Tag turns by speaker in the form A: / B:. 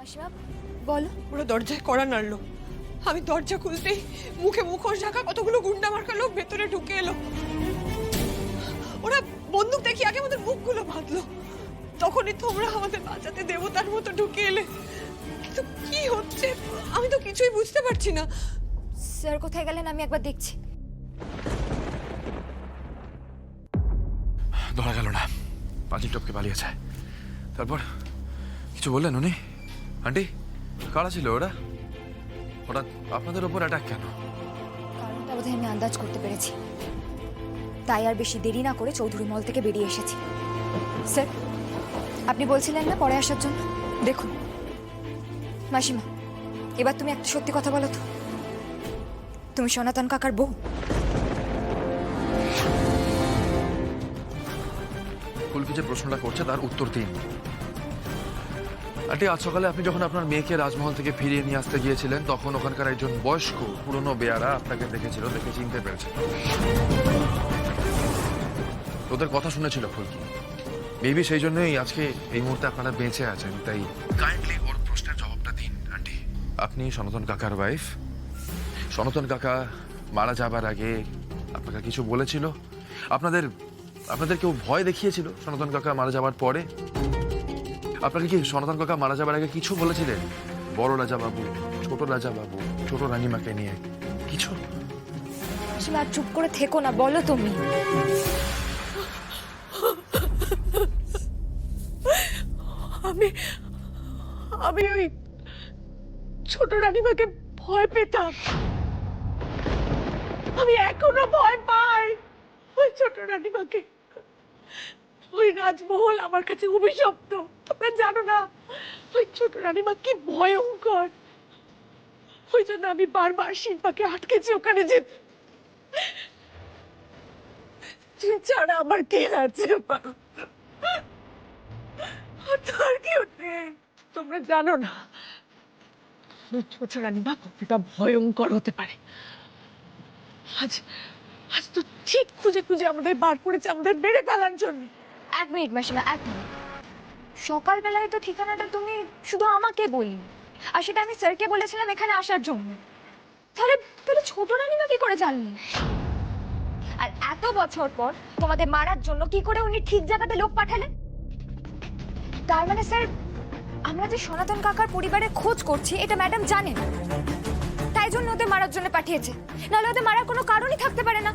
A: মাসিমা বলো।
B: ওরা দরজায় কড়া নাড়লো। আমি দরজা খুলতেই মুখে মুখোশ ঢাকা কতগুলো গুন্ডা মার্কা লোক ভেতরে ঢুকে এলো। ওরা বন্দুক দেখিয়ে আগে আমাদের মুখগুলো বাঁধলো। তখনই তোমরা আমাদের বাঁচাতে দেবতার মতো ঢুকে এলে। কিন্তু কি হচ্ছে আমি তো কিছুই বুঝতে পারছি না।
A: স্যার কোথায় গেলেন আমি একবার দেখছি।
C: ধরা গেল না, পাঁচিল টপকে পালিয়েছে। তারপর কিছু বললেন উনি? আন্টি, কারা ছিল ওরা? হঠাৎ আপনাদের ওপর অ্যাটাক কেন?
A: কারণটা বোধহয় আমি আন্দাজ করতে পেরেছি, তাই আর বেশি দেরি না করে চৌধুরী মল থেকে বেরিয়ে এসেছি। স্যার আপনি বলছিলেন না পরে আসার জন্য? দেখুন মাসিমা, এবার তুমি একটা সত্যি কথা বলো তো, তুমি সনাতন কাকার বউ?
C: ফুলকি যে প্রশ্নটা করছে তার উত্তর দিন। আন্টি, আজ সকালে আপনি যখন আপনার মেয়েকে রাজমহল থেকে ফিরিয়ে নিয়ে আসতে গিয়েছিলেন তখন ওখানকার একজন বয়স্ক পুরনো বেয়ারা আপনাকে দেখেছিল, দেখে চিনতে পেরেছিল। ওদের কথা শুনেছিল ফুলকি। মেবি সেই জন্যই আজকে এই মুহূর্তে আপনারা বেঁচে আছেন। তাই কাইন্ডলি ওর প্রশ্নের জবাবটা দিন আন্টি। আপনি সনাতন কাকার ওয়াইফ। সনাতন কাকা মারা যাবার আগে আপনাকে কিছু বলেছিল? আপনাদের কেউ ভয় দেখিয়েছিল সনাতন কাকা মারা যাবার পরে? আপনাকে কি সনাতন কাকা মারা যাবার আগে কিছু বলেছিলেন? বড় রাজা বাবু, ছোট রাজা বাবু, ছোট রানীমাকে নিয়ে কিছু?
A: মাসিমা আর চুপ করে থেকো না, বলো তুমি।
B: আমি আমি ওই ছোট রানীমাকে ভয় পেতাম। আমি এখনো ভয় পাই ওই ছোট রানীমাকে। ওই রাজমহল আমার কাছে অভিশপ্ত। তোমরা জানো না ওই ছোট রানীমা কি ভয়ঙ্কর। ওই জন্য আমি বারবার শিল্পাকে আটকেছি ওখানে যেতে। তুই ছাড়া আমার কে আছে? তোর কেউ নেই। তোমরা জানো না ছোট রানীমা কতটা ভয়ঙ্কর হতে পারে। আজ আজ তো ঠিক খুঁজে খুঁজে আমাদের বার করেছে আমাদের মেরে ফেলার জন্য।
A: এক মিনিট মাসিমা, এক মিনিট। সকালবেলায় তো ঠিকানাটা তুমি শুধু আমাকে বললি, আর সেটা আমি স্যারকে বলেছিলাম এখানে আসার জন্য। তাহলে তাহলে ছোট রানীমা কি করে জানলেন? আর এত বছর পর তোমাদের মারার জন্য কি করে উনি ঠিক জায়গাতে লোক পাঠালেন? তার মানে স্যার, আমরা যে সনাতন কাকার পরিবারের খোঁজ করছি এটা ম্যাডাম জানেন, তাই জন্য ওদের মারার জন্য পাঠিয়েছে। নাহলে ওদের মারার কোনো কারণই থাকতে পারে না।